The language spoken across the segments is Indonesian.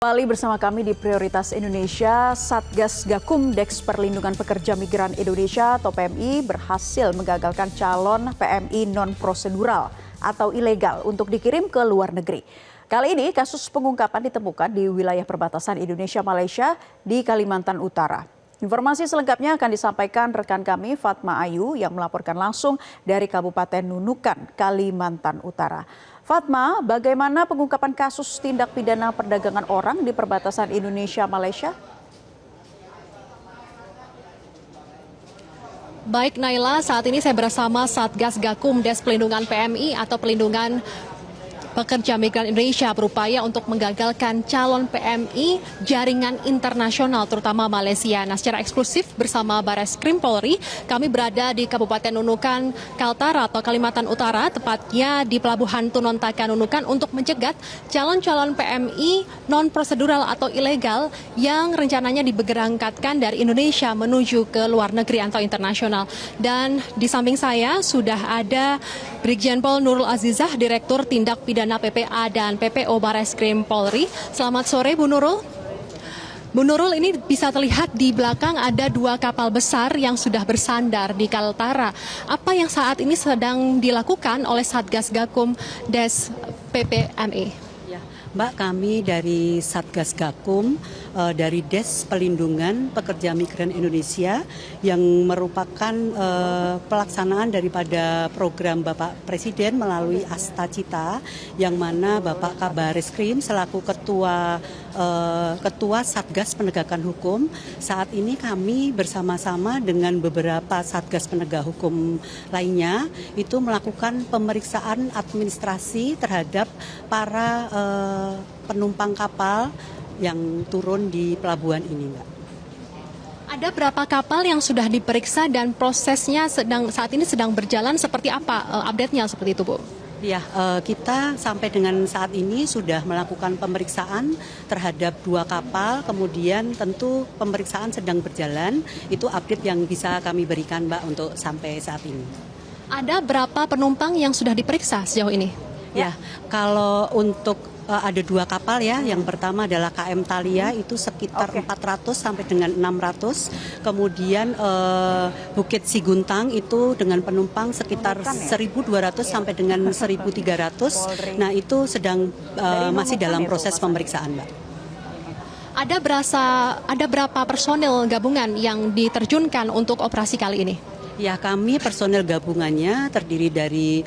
Kembali bersama kami di Prioritas Indonesia, Satgas Gakum Deks Perlindungan Pekerja Migran Indonesia atau PMI berhasil menggagalkan calon PMI non-prosedural atau ilegal untuk dikirim ke luar negeri. Kali ini kasus pengungkapan ditemukan di wilayah perbatasan Indonesia-Malaysia di Kalimantan Utara. Informasi selengkapnya akan disampaikan rekan kami Fatma Ayu yang melaporkan langsung dari Kabupaten Nunukan, Kalimantan Utara. Fatma, bagaimana pengungkapan kasus tindak pidana perdagangan orang di perbatasan Indonesia-Malaysia? Baik Naila, saat ini saya bersama Satgas Gakum Des Pelindungan PMI atau Pelindungan Pekerja Migran Indonesia berupaya untuk menggagalkan calon PMI jaringan internasional terutama Malaysia. Nah, secara eksklusif bersama Bareskrim Polri, kami berada di Kabupaten Nunukan, Kaltara atau Kalimantan Utara, tepatnya di Pelabuhan Tunontaka Nunukan untuk mencegat calon-calon PMI non-prosedural atau ilegal yang rencananya diberangkatkan dari Indonesia menuju ke luar negeri atau internasional. Dan di samping saya sudah ada Brigjen Pol Nurul Azizah, Direktur Tindak Pidana PPA dan PPO Bareskrim Polri. Selamat sore Bu Nurul. Bu Nurul, ini bisa terlihat di belakang ada dua kapal besar yang sudah bersandar di Kaltara. Apa yang saat ini sedang dilakukan oleh Satgas Gakum Des PPMI? Mbak, kami dari Satgas Gakum, dari Des Pelindungan Pekerja Migran Indonesia yang merupakan pelaksanaan daripada program Bapak Presiden melalui Asta Cita, yang mana Bapak Kabareskrim selaku Ketua Satgas Penegakan Hukum. Saat ini kami bersama-sama dengan beberapa Satgas Penegak Hukum lainnya itu melakukan pemeriksaan administrasi terhadap para penumpang kapal yang turun di pelabuhan ini, Mbak. Ada berapa kapal yang sudah diperiksa dan prosesnya saat ini sedang berjalan seperti apa? Update-nya seperti itu, Bu. Ya, kita sampai dengan saat ini sudah melakukan pemeriksaan terhadap dua kapal, kemudian tentu pemeriksaan sedang berjalan. Itu update yang bisa kami berikan, Mbak, untuk sampai saat ini. Ada berapa penumpang yang sudah diperiksa sejauh ini? Ya, kalau untuk ada dua kapal ya, yang pertama adalah KM Thalia itu sekitar 400 sampai dengan 600, kemudian Bukit Siguntang itu dengan penumpang sekitar 1.200 sampai dengan 1.300, nah itu sedang masih dalam proses pemeriksaan, Mbak. Ada berapa personel gabungan yang diterjunkan untuk operasi kali ini? Ya, kami personel gabungannya terdiri dari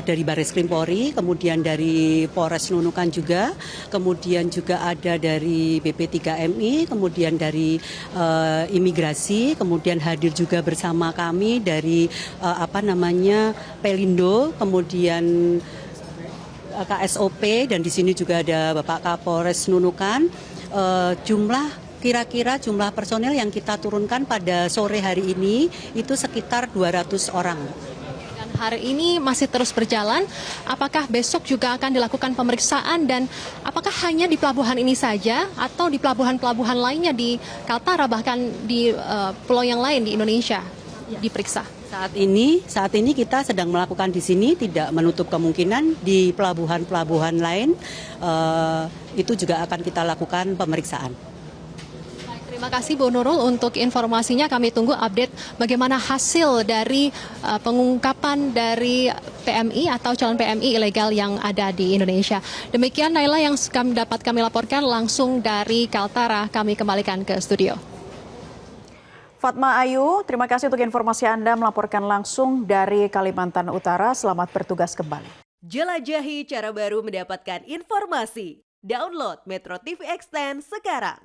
Bareskrim Polri, kemudian dari Polres Nunukan juga, kemudian juga ada dari BP3MI, kemudian dari imigrasi, kemudian hadir juga bersama kami dari Pelindo, kemudian KSOP, dan di sini juga ada Bapak Kapolres Nunukan. Kira-kira jumlah personel yang kita turunkan pada sore hari ini itu sekitar 200 orang. Hari ini masih terus berjalan, apakah besok juga akan dilakukan pemeriksaan dan apakah hanya di pelabuhan ini saja atau di pelabuhan-pelabuhan lainnya di Kaltara bahkan di pulau yang lain di Indonesia diperiksa? Saat ini kita sedang melakukan di sini, tidak menutup kemungkinan di pelabuhan-pelabuhan lain itu juga akan kita lakukan pemeriksaan. Terima kasih Bu Nurul untuk informasinya. Kami tunggu update bagaimana hasil dari pengungkapan dari PMI atau calon PMI ilegal yang ada di Indonesia. Demikian Naila yang kami laporkan langsung dari Kaltara. Kami kembalikan ke studio. Fatma Ayu, terima kasih untuk informasi Anda melaporkan langsung dari Kalimantan Utara. Selamat bertugas kembali. Jelajahi cara baru mendapatkan informasi. Download Metro TV Extend sekarang.